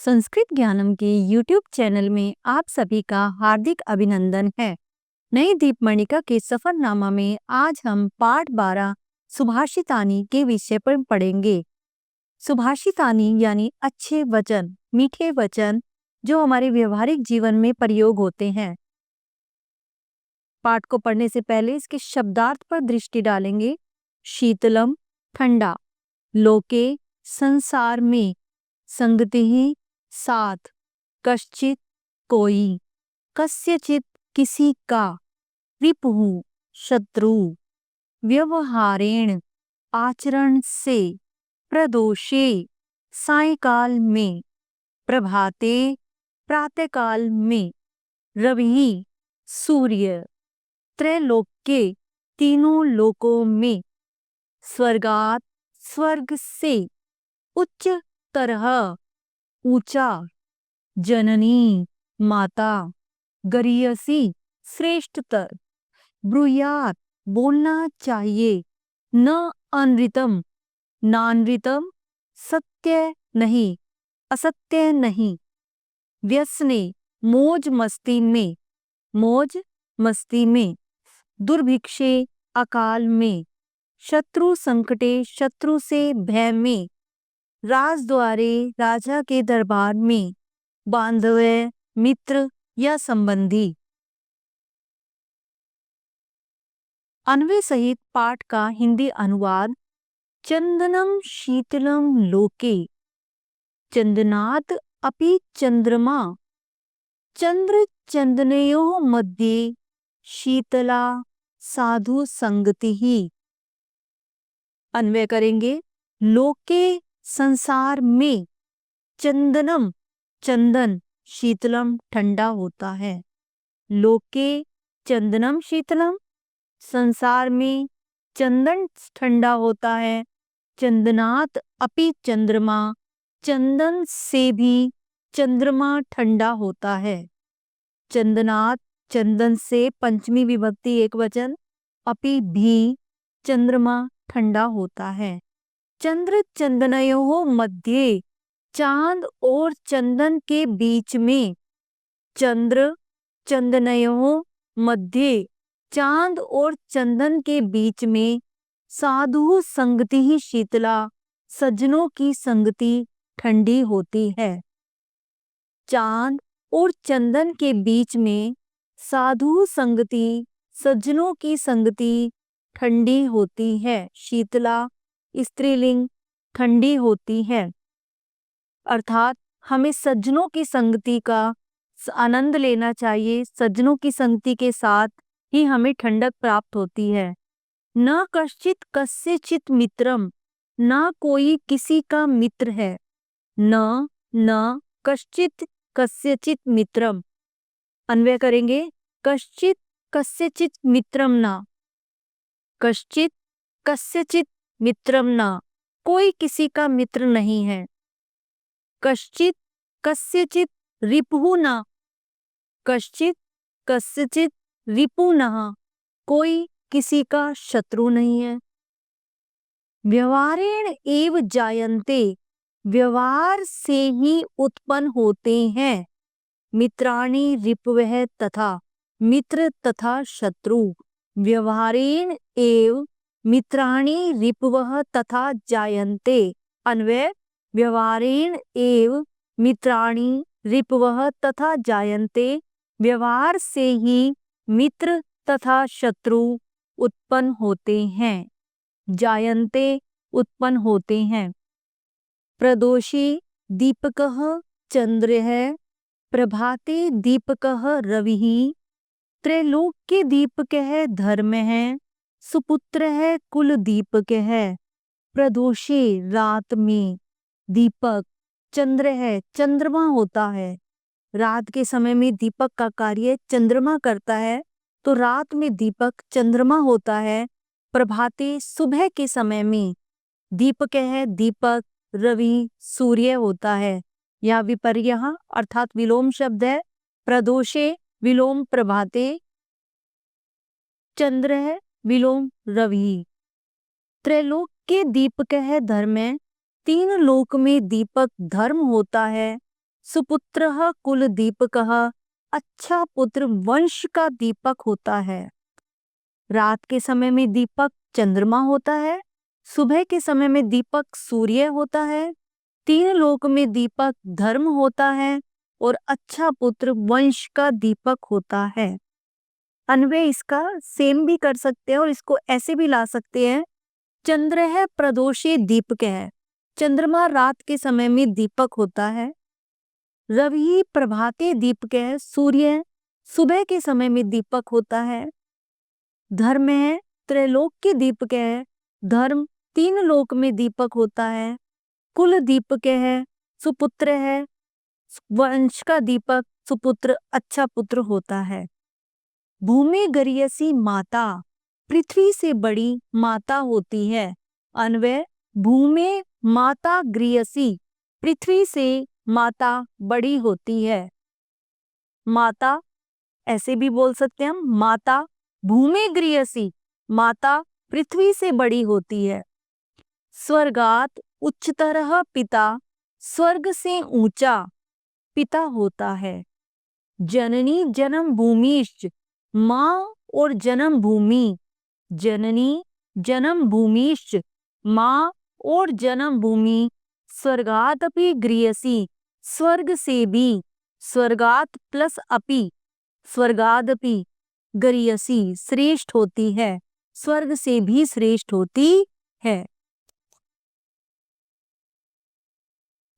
संस्कृत ज्ञानम के YouTube channel में आप सभी का हार्दिक अभिनंदन है। नई दीपमणिका के सफरनामा में आज हम पाठ 12 सुभाषितानी के विषय पर पढ़ेंगे। सुभाषितानी यानी अच्छे वचन, मीठे वचन जो हमारे व्यवहारिक जीवन में प्रयोग होते हैं। पाठ को पढ़ने से पहले इसके शब्दार्थ पर दृष्टि डालेंगे। शीतलम ठंडा, लोके संसार में, संगतिहि साथ, कश्चित कोई, कस्यचित किसी का, रिपुः शत्रु, व्यवहारेण आचरण से, प्रदोषे सायंकाल में, प्रभाते प्रातःकाल में, रवि सूर्य, त्रैलोक्ये तीनों लोकों में, स्वर्गात स्वर्ग से, उच्च तरह ऊंचा, जननी माता, गरियसी श्रेष्ठतर, ब्रूयात बोलना चाहिए, न अनृतम नानृतम, सत्य नहीं असत्य नहीं, व्यसने मौज मस्ती में, मौज मस्ती में, दुर्भिक्षे अकाल में, शत्रु संकटे शत्रु से भय में, राजद्वारे राजा के दरबार में, बांधव्य मित्र या संबंधी। अन्वय सहित पाठ का हिंदी अनुवाद। चंदनम शीतलम लोके, चंदनात् अपि चंद्रमा, चंद्र चंदनयोः मध्ये, शीतला साधु संगतिः। अन्वय करेंगे। लोके संसार में, चंदनम चंदन, शीतलम ठंडा होता है। लोके चंदनम शीतलम, संसार में चंदन ठंडा होता है। चंदनात् अपि चंद्रमा, चंदन से भी चंद्रमा ठंडा होता है। चंदनात् चंदन से पंचमी विभक्ति एकवचन, अपि भी चंद्रमा ठंडा होता है। चंद्र चंदनयोः मध्ये, चांद और चंदन के बीच में, चंद्र चंदनयोः मध्ये, चांद और चंदन के बीच में, साधु संगति ही शीतला, सज्जनों की संगति ठंडी होती है। चांद और चंदन के बीच में साधु संगति, सज्जनों की संगति ठंडी होती है। शीतला स्त्रीलिंग, ठंडी होती है। अर्थात हमें सज्जनों की संगति का आनंद लेना चाहिए। सज्जनों की संगति के साथ ही हमें ठंडक प्राप्त होती है। न कश्चित कस्यचित मित्रम, ना कोई किसी का मित्र है। न कश्चित कस्यचित मित्रम। अन्वय करेंगे। कश्चित कस्यचित मित्रम न, कश्चित कस्यचित मित्रम न, कोई किसी का मित्र नहीं है। कश्चित कस्यचित रिपुः न, कश्चित कस्यचित रिपुः न, कोई किसी का शत्रु नहीं है। व्यवहारेण एव जायन्ते, व्यवहार से ही उत्पन्न होते हैं। मित्राणि रिपवः तथा, मित्र तथा शत्रु। व्यवहारेण एव मित्राणि रिपवः तथा जायन्ते। अन्वय। व्यवहारेण एव मित्राणि रिपवः तथा जायन्ते, व्यवहार से ही मित्र तथा शत्रु उत्पन्न होते हैं। जायन्ते उत्पन्न होते हैं। प्रदोषे दीपकः चंद्रः, प्रभाते दीपकः रविः, त्रैलोक्ये दीपकः धर्मः, सुपुत्रः कुल दीपकः। प्रदोषे रात में, दीपक चंद्र है, चंद्रमा होता है। रात के समय में दीपक का कार्य चंद्रमा करता है, तो रात में दीपक चंद्रमा होता है। प्रभाते सुबह के समय में, दीपक है दीपक, रवि सूर्य होता है। यह विपर्यय अर्थात विलोम शब्द है। प्रदोषे विलोम प्रभाते, चंद्र है विलोम रवि। त्रैलोक्य दीपक है धर्म, तीन लोक में दीपक धर्म होता है। सुपुत्रः कुल दीपकः, अच्छा पुत्र वंश का दीपक होता है। रात के समय में दीपक चंद्रमा होता है, सुबह के समय में दीपक सूर्य होता है, तीन लोक में दीपक धर्म होता है और अच्छा पुत्र वंश का दीपक होता है। अन्वय इसका सेम भी कर सकते हैं और इसको ऐसे भी ला सकते हैं, चंद्र है प्रदोषे दीपक है, चंद्रमा रात के समय में दीपक होता है। रवि प्रभाते दीपक है, सूर्य सुबह के समय में दीपक होता है। धर्म है त्रैलोक के दीपक है, धर्म तीन लोक में दीपक होता है। कुल दीपक है, सुपुत्र है, वंश का दीपक सुपुत्र अच्छा पुत्र होता है। भूमि गरियसी माता, पृथ्वी से बड़ी माता होती है। अन्वय भूमि माता गृहसी, पृथ्वी से माता बड़ी होती है। माता ऐसे भी बोल सकते हैं हम, माता भूमि गृहसी, माता पृथ्वी से बड़ी होती है। स्वर्गात उच्चतरः पिता, स्वर्ग से ऊंचा पिता होता है। जननी जन्म भूमिश्च, माँ और जन्म भूमि, जननी जन्म भूमिश्च, माँ और जन्म भूमि। स्वर्गात अपि गृहसी, स्वर्ग से भी, स्वर्गात प्लस अपि, स्वर्गादपि गरीयसी श्रेष्ठ होती है, स्वर्ग से भी श्रेष्ठ होती है।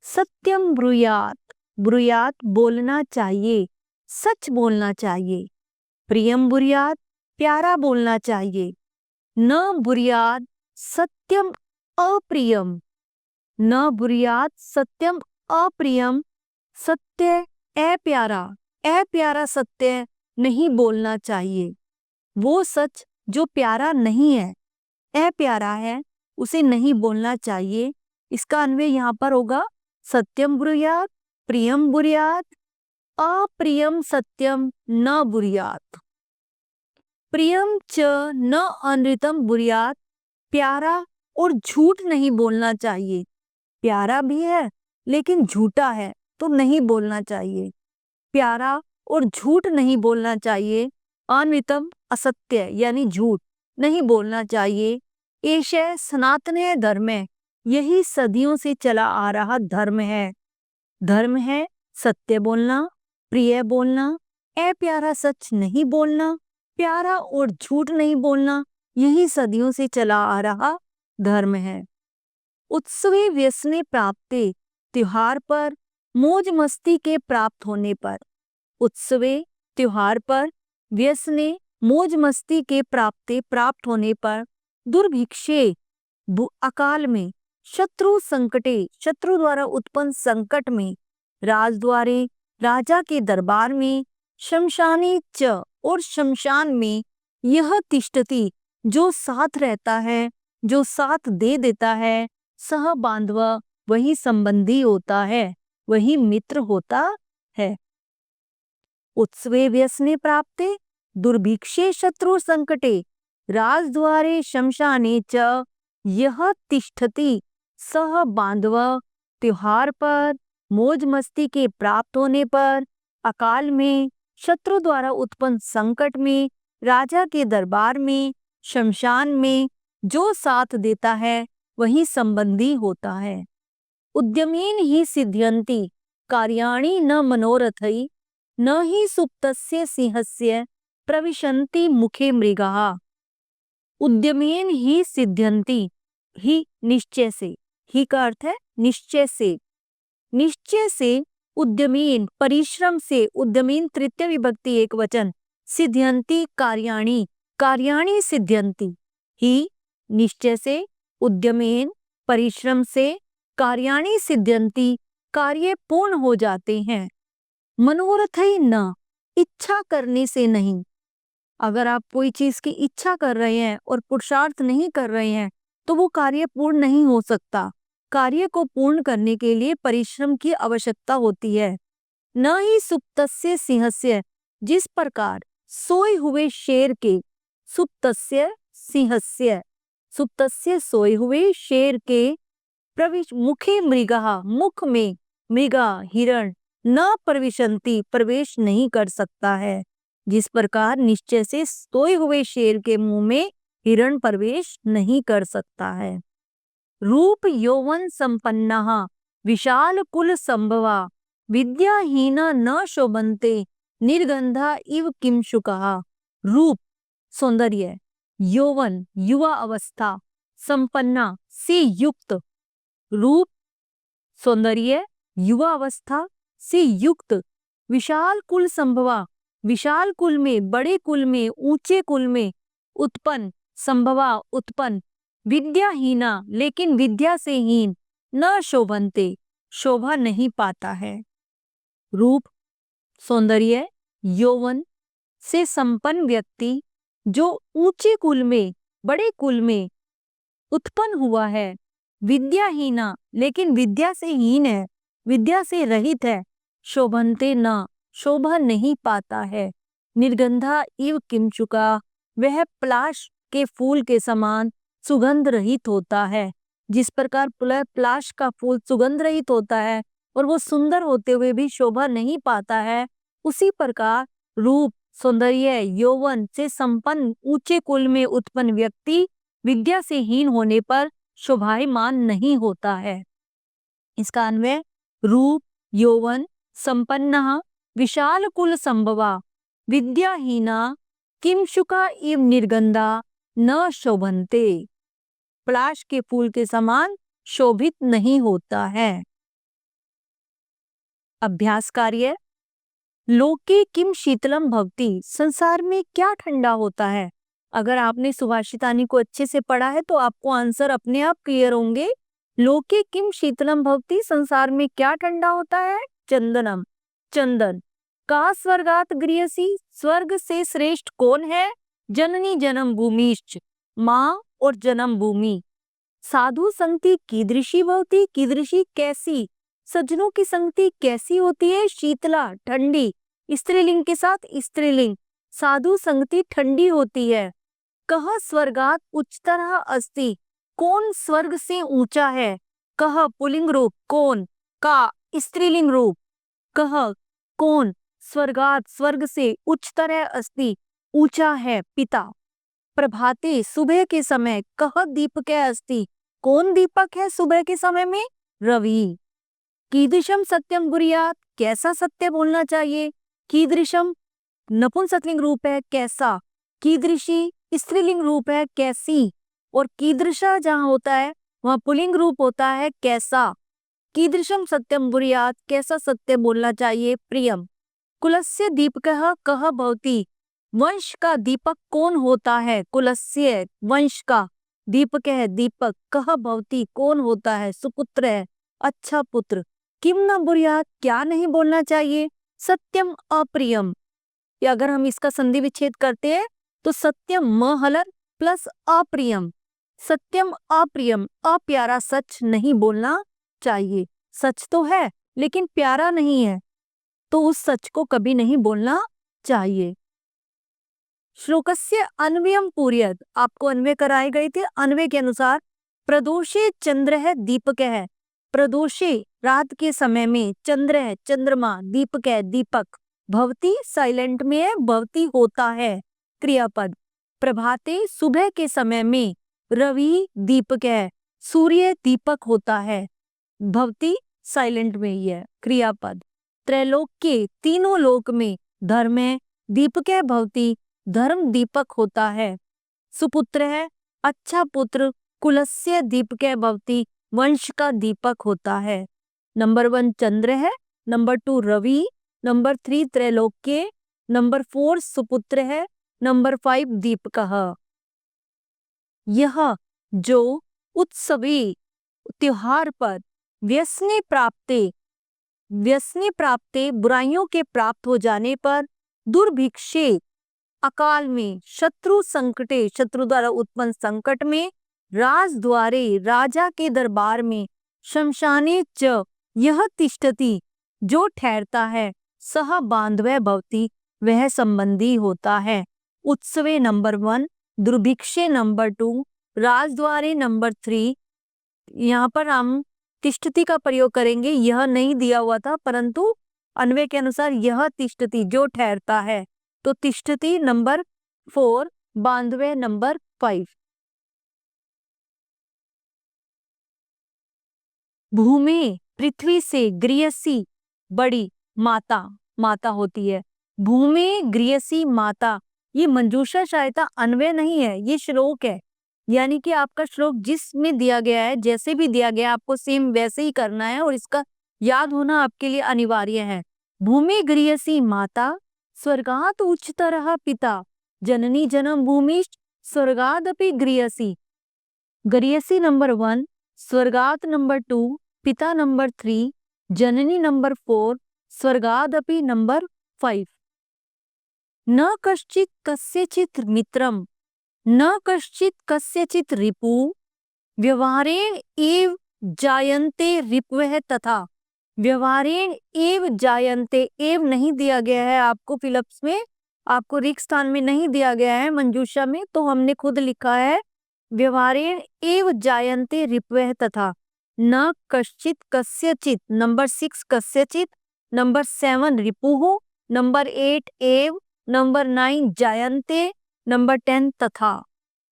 सत्यम ब्रूयात, ब्रूयात बोलना चाहिए, सच बोलना चाहिए। प्रियम बुर्यात, प्यारा बोलना चाहिए। न बुर्यात सत्यम अप्रियम, न बुर्यात सत्यम अप्रियम, सत्य अप्यारा, अप्यारा सत्य नहीं बोलना चाहिए। वो सच जो प्यारा नहीं है, अप्यारा है, उसे नहीं बोलना चाहिए। इसका अन्वय यहाँ पर होगा सत्यम ब्रूयात, प्रियम बुर्यात, अप्रियम सत्यम न बुर्यात। प्रियम च न अनृतम बुर्यात, प्यारा और झूठ नहीं बोलना चाहिए। प्यारा भी है लेकिन झूठा है तो नहीं बोलना चाहिए। प्यारा और झूठ नहीं बोलना चाहिए। अनृतम असत्य यानी झूठ नहीं बोलना चाहिए। एषः सनातन धर्म है, यही सदियों से चला आ रहा धर्म है। धर्म है सत्य बोलना, प्रिय बोलना, अप्यारा सच नहीं बोलना, प्यारा और झूठ नहीं बोलना, यही सदियों से चला आ रहा धर्म है। उत्सवे व्यसने प्राप्ते, त्योहार पर मौज मस्ती के प्राप्त होने पर, उत्सवे त्योहार पर, व्यसने मौज मस्ती के प्राप्त होने पर, दुर्भिक्षे अकाल में, शत्रु संकटे शत्रु द्वारा उत्पन्न संकट में, राजद्वारे राजा के दरबार में, शमशाने च और शमशान में, यह तिष्ठति जो साथ रहता है, जो साथ दे देता है, सह बांधव वही संबंधी होता है, वही मित्र होता है। उत्सवे व्यसने प्राप्ते, दुर्भिक्षे शत्रु संकटे, राजद्वारे शमशाने च यह तिष्ठति सह बांधव, त्योहार पर मौज मस्ती के प्राप्त होने पर, अकाल में, शत्रु द्वारा उत्पन्न संकट में, राजा के दरबार में, शमशान में जो साथ देता है वही संबंधी होता है। उद्यमेन ही सिद्ध्यन्ति कार्याणि न मनोरथै, न ही सुप्तस्य सिंहस्य प्रविशन्ति मुखे मृगाः। उद्यमेन ही सिद्ध्यन्ति, ही निश्चय से, ही का अर्थ है निश्चय से, निश्चय से, उद्यमेन परिश्रम से, उद्यमेन तृतीय विभक्ति एक वचन, सिद्ध्यन्ति कार्याणि, कार्याणि सिद्ध्यन्ति, ही निश्चय से, उद्यमेन परिश्रम से, कार्याणि सिद्ध्यन्ति कार्य पूर्ण हो जाते हैं। मनोरथ ही न, इच्छा करने से नहीं। अगर आप कोई चीज की इच्छा कर रहे हैं और पुरुषार्थ नहीं कर रहे हैं तो वो कार्य पूर्ण नहीं हो सकता। कार्य को पूर्ण करने के लिए परिश्रम की आवश्यकता होती है। न ही सुप्तस्य सिंहस्य, जिस प्रकार सोए हुए शेर के, सुप्तस्य सिंहस्य, सुप्तस्य सोए हुए शेर के, प्रविश मुखे मृगः, मुख में, मृगा हिरण, न प्रविशन्ति प्रवेश नहीं कर सकता है। जिस प्रकार निश्चय से सोए हुए शेर के मुंह में हिरण प्रवेश नहीं कर सकता है। रूप यौवन संपन्नः विशाल कुल संभवा विद्याहीना न शोभन्ते निर्गंधा इव किंशुकः। रूप सौंदर्य, यौवन युवा अवस्था, संपन्ना से युक्त। रूप सौंदर्य युवा अवस्था से युक्त, विशाल कुल संभवा विशाल कुल में, बड़े कुल में, ऊंचे कुल में, उत्पन्न संभवा उत्पन्न, विद्याहीना लेकिन विद्या से हीन, न शोभन्ते शोभा नहीं पाता है। रूप सौंदर्य यौवन से संपन्न व्यक्ति जो ऊंचे कुल में, बड़े कुल में उत्पन्न हुआ है, विद्याहीना लेकिन विद्या से हीन है, विद्या से रहित है, शोभन्ते न शोभा नहीं पाता है। निर्गंधा इव किंचुका वह पलाश के फूल के समान सुगंध रहित होता है। जिस प्रकार पलाश का फूल सुगंध रहित होता है और वो सुंदर होते हुए भी शोभा नहीं पाता है, उसी प्रकार रूप सौंदर्य यौवन से संपन्न ऊंचे कुल में उत्पन्न व्यक्ति विद्या से हीन होने पर शोभायमान नहीं होता है। इसका अन्वय रूप यौवन संपन्नः विशाल कुल संभवा विद्याहीना किंशुका इव निर्गंधा न शोभन्ते पलाश के फूल के समान शोभित नहीं होता है। अभ्यास कार्य। लोके किम शीतलम भवति संसार में क्या ठंडा होता है। अगर आपने सुभाषितानी को अच्छे से पढ़ा है तो आपको आंसर अपने आप क्लियर होंगे। लोके किम शीतलम भवति संसार में क्या ठंडा होता है। चंदनम चंदन। का स्वर्गात गृहसी स्वर्ग से श्रेष्ठ कौन है। जननी जन्म भूमिश्च माँ और जन्म भूमि। साधु संगति कीदृशी भवति कीदृशी कैसी। सज्जनों की संगति कैसी होती है। शीतला ठंडी। स्त्रीलिंग के साथ स्त्रीलिंग। साधु संगति ठंडी होती है। कह स्वर्गात उच्चतरः अस्ति कौन स्वर्ग से ऊंचा है। कह पुल्लिंग रूप कौन। का स्त्रीलिंग रूप। कह कौन स्वर्गात स्वर्ग से उच्चतरः अस्ति ऊंचा है पिता। प्रभाते सुबह के समय कह दीपक अस्ति कौन दीपक है सुबह के समय में। रवि। कीदृशम सत्यम गुर्यात कैसा सत्य बोलना चाहिए। कीदृशम नपुंसकलिंग रूप है कैसा। कीदृशी स्त्रीलिंग रूप है कैसी। और कीदृशा जहाँ होता है वहाँ पुल्लिंग रूप होता है कैसा। कीदृशम सत्यम गुर्यात कैसा सत्य बोलना चाहिए। प्रियम। कुलस्य दीपकः कः भवति वंश का दीपक कौन होता है। कुलस्य वंश का दीपक है दीपक। कः भवति कौन होता है। सुपुत्र है अच्छा पुत्र। किम न बुर्यात क्या नहीं बोलना चाहिए। सत्यम अप्रियम। या अगर हम इसका संधि विच्छेद करते हैं तो सत्यम म हलर प्लस अप्रियम। सत्यम अप्रियम अप्यारा सच नहीं बोलना चाहिए। सच तो है लेकिन प्यारा नहीं है तो उस सच को कभी नहीं बोलना चाहिए। श्लोकस्य अन्वयम पूर्यत आपको अन्वय कराए गए थे। अन्वय के अनुसार प्रदोषे चंद्र है दीपक है। प्रदोषे रात के समय में, चंद्र है चंद्रमा, दीपक है दीपक। भवती साइलेंट में है, भवती होता है क्रियापद। प्रभाते सुबह के समय में, रवि दीपक है, सूर्य दीपक होता है। भवती साइलेंट में ही है क्रियापद। त्रैलोक के तीनों लोक में धर्म है, दीपक है भवती, धर्म दीपक होता है। सुपुत्र है अच्छा पुत्र, कुलस्य दीपक है भवती, वंश का दीपक होता है। नंबर 1 चंद्र है, नंबर 2 रवि, नंबर 3 त्रैलोक्य, नंबर 4 सुपुत्र है, नंबर 5 दीपकः। यह जो उत्सवी त्योहार पर व्यसने प्राप्ते बुराइयों के प्राप्त हो जाने पर, दुर्भिक्षे अकाल में, शत्रु संकटे शत्रु द्वारा उत्पन्न संकट में, राजद्वारे राजा के दरबार में, शमशाने च यह तिष्ठति जो ठहरता है, सह बांधव्य भवति वह संबंधी होता है। उत्सवे नंबर 1, दुर्भिक्षे नंबर 2, राजद्वारे नंबर 3। यहाँ पर हम तिष्ठति का प्रयोग करेंगे, यह नहीं दिया हुआ था परंतु अन्वय के अनुसार यह तिष्ठति जो ठहरता है, तो तिष्ठति नंबर 4, बांधव्य नंबर 5। भूमि पृथ्वी से गृहसी बड़ी माता, माता होती है। भूमि गृहसी माता, ये मंजूषा सहायता अन्वय नहीं है, ये श्लोक है। यानी कि आपका श्लोक जिसमें दिया गया है, जैसे भी दिया गया है, आपको सेम वैसे ही करना है और इसका याद होना आपके लिए अनिवार्य है। भूमि गृहसी माता, स्वर्गात उच्चतरः पिता, जननी जन्म भूमि स्वर्गादपि गृहसी। गृहसी नंबर 1, स्वर्गात नंबर 2, पिता नंबर 3, जननी नंबर 4, स्वर्गादपि नंबर 5। न कश्चित् कस्यचित् मित्रम, न कश्चित् कस्यचित् रिपु, व्यवहारेण एव जायन्ते रिपवः तथा। व्यवहारेण एव जायन्ते, एव नहीं दिया गया है आपको फिलअप्स में, आपको रिक्त स्थान में नहीं दिया गया है मंजूषा में, तो हमने खुद लिखा है व्यवहारेण एव जायन्ते रिपवः तथा। न कश्चित् कस्यचित्, नंबर 6 कस्यचित्, नंबर 7 रिपुः, नंबर 8 एव, नंबर 9 जायन्ते, नंबर 10 तथा।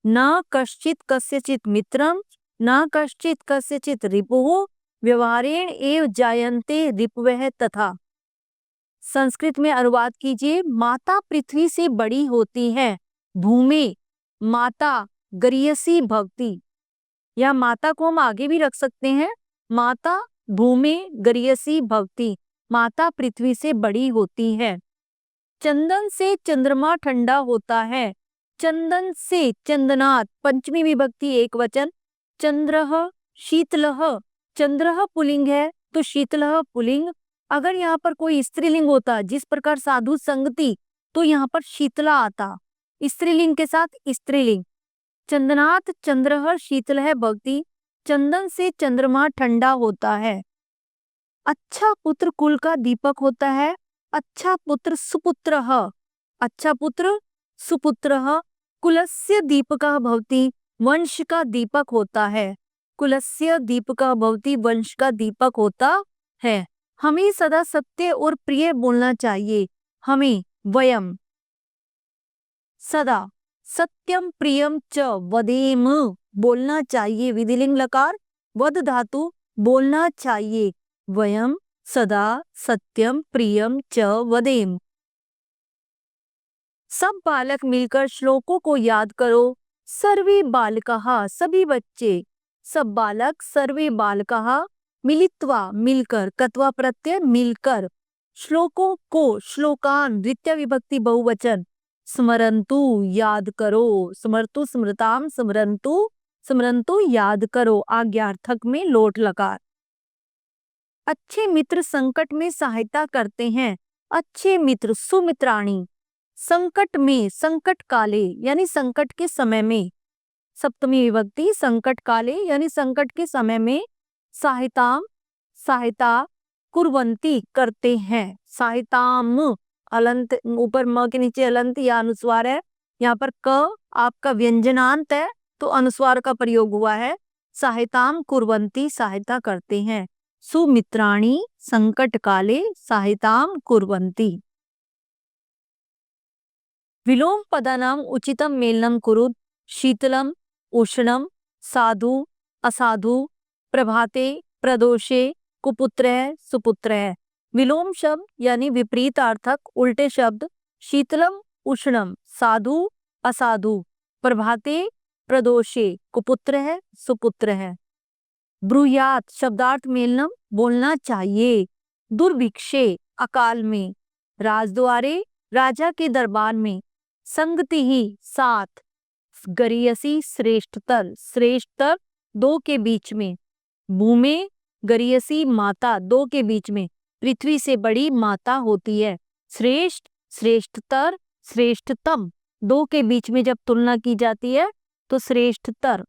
न कश्चित् कस्यचित् मित्रम, न कश्चित् कस्यचित् रिपुः, व्यवहारेण एव जायन्ते रिपवः तथा। संस्कृत में अनुवाद कीजिए। माता पृथ्वी से बड़ी होती है, भूमि माता गरीयसी भक्ति, या माता को हम आगे भी रख सकते हैं, माता भूमि गरीयसी भक्ति, माता पृथ्वी से बड़ी होती है। चंदन से चंद्रमा ठंडा होता है, चंदन से चंदनात्, पंचमी विभक्ति एक वचन, चंद्रः शीतलः, चंद्रः पुल्लिंग है तो शीतलः पुल्लिंग। अगर यहाँ पर कोई स्त्रीलिंग होता, जिस प्रकार साधु संगति, तो यहाँ पर शीतला आता, स्त्रीलिंग के साथ स्त्रीलिंग। चंदनात् चंद्रः शीतलः भक्ति, चंदन से चंद्रमा ठंडा होता है। अच्छा पुत्र कुल का दीपक होता है, अच्छा पुत्र सुपुत्रः, अच्छा पुत्र सुपुत्रः, कुलस्य दीपकः भवति, वंश का दीपक होता है, कुलस्य दीपकः भवति, वंश का दीपक होता है। हमें सदा सत्य और प्रिय बोलना चाहिए, हमें वयम सदा सत्यम प्रियम च वदेम बोलना चाहिए, विधिलिंग लकार वद धातु बोलना चाहिए, वयम सदा सत्यम प्रियम च वदेम। सब बालक मिलकर श्लोकों को याद करो। सर्वे बालकाः, सभी बच्चे, सब बालक, सर्वे बालकाः, मिलित्वा मिलकर, कत्वा प्रत्यय मिलकर, श्लोकों को, श्लोकान द्वितीय विभक्ति बहुवचन, स्मरन्तु याद करो, स्मरतु स्मृताम स्मरन्तु, स्मरन्तु याद करो, आज्ञार्थक में लोट लकार। अच्छे मित्र संकट में सहायता करते हैं, अच्छे मित्र सुमित्राणी, संकट में, संकट काले यानी संकट के समय में, सप्तमी विभक्ति, संकट काले यानी संकट के समय में, सहायताम सहायता, कुर्वन्ति करते हैं, सहायताम अलंत, ऊपर म के नीचे अलंत या अनुस्वार है, यहाँ पर क आपका व्यंजनांत है तो अनुस्वार का प्रयोग हुआ है। सहायताम कुर्वन्ति सहायता करते हैं, सुमित्राणी संकट काले सहायताम कुर्वन्ति। विलोम पदानाम उचितम मेलनम कुरुद, शीतलम उष्णम, साधु असाधु, प्रभाते प्रदोषे, कुपुत्रः सुपुत्रः। विलोम शब्द यानी विपरीत अर्थक उल्टे शब्द, शीतलम उष्णम साधु असाधु, प्रभाते प्रदोषे कुपुत्रः सुपुत्रः। ब्रूयात शब्दार्थ मेलनम बोलना चाहिए, दुर्भिक्षे अकाल में, राजद्वारे राजा के दरबार में, संगति ही साथ, गरीयसी श्रेष्ठतर, श्रेष्ठतर दो के बीच में, भूमि गरीयसी माता दो के बीच में, पृथ्वी से बड़ी माता होती है। श्रेष्ठ श्रेष्ठतर श्रेष्ठतम दो के बीच में जब तुलना की जाती है तो श्रेष्ठतर।